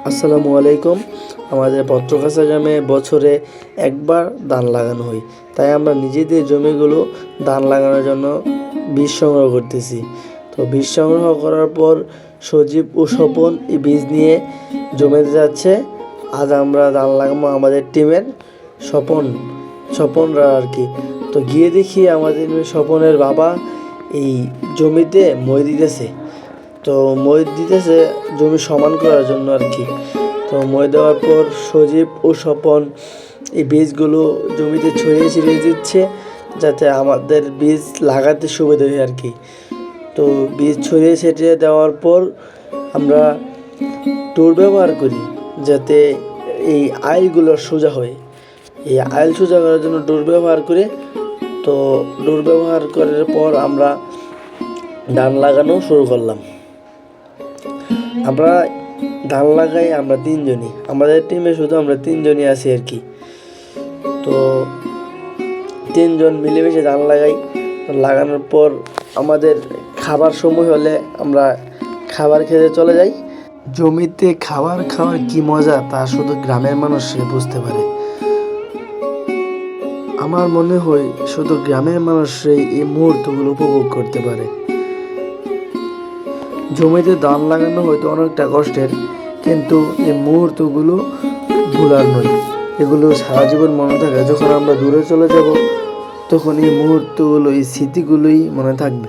আসসালামু আলাইকুম। আমাদের পত্রখাঁচা গ্রামে বছরে একবার ধান লাগানো হয়, তাই আমরা নিজেদের জমিগুলো ধান লাগানোর জন্য বীজ সংগ্রহ করতেছি। তো বীজ সংগ্রহ করার পর সজীব ও স্বপন এই বীজ নিয়ে জমিতে যাচ্ছে। আজ আমরা ধান লাগাবো আমাদের টিমের স্বপনরা আর কি। তো গিয়ে দেখি আমাদের স্বপনের বাবা এই জমিতে মই দিতেছে। তো মই দিতেছে জমি সমান করার জন্য আর কি। তো মই দেওয়ার পর সজীব ও স্বপন এই বীজগুলো জমিতে ছড়িয়ে ছিটিয়ে দিচ্ছে, যাতে আমাদের বীজ লাগাতে সুবিধা হয় আর কি। তো বীজ ছড়িয়ে ছিটিয়ে দেওয়ার পর আমরা টুল ব্যবহার করি, যাতে এই আইলগুলো সোজা হয়। এই আইল সোজা করার জন্য ডোর ব্যবহার করি। তো ডোর ব্যবহার করার পর আমরা ধান লাগানো শুরু করলাম। আমরা ধান লাগাই আমরা তিনজনই, আমাদের টিমে শুধু আমরা তিনজনই আছি আর কি। তো তিনজন মিলেমিশে ধান লাগাই। লাগানোর পর আমাদের খাবার সময় হলে আমরা খাবার খেতে চলে যাই। জমিতে খাবার খাওয়ার কি মজা তা শুধু গ্রামের মানুষ বুঝতে পারে। আমার মনে হয় শুধু গ্রামের মানুষরাই এই মুহূর্তগুলো উপভোগ করতে পারে। জমিতে ধান লাগানো হয়তো অনেকটা কষ্টের, কিন্তু এই মুহূর্তগুলো ভুলার নয়। এগুলো সারা জীবন মনে থাকে। যখন আমরা দূরে চলে যাব, তখন এই মুহূর্তগুলো, এই স্মৃতিগুলোই মনে থাকবে।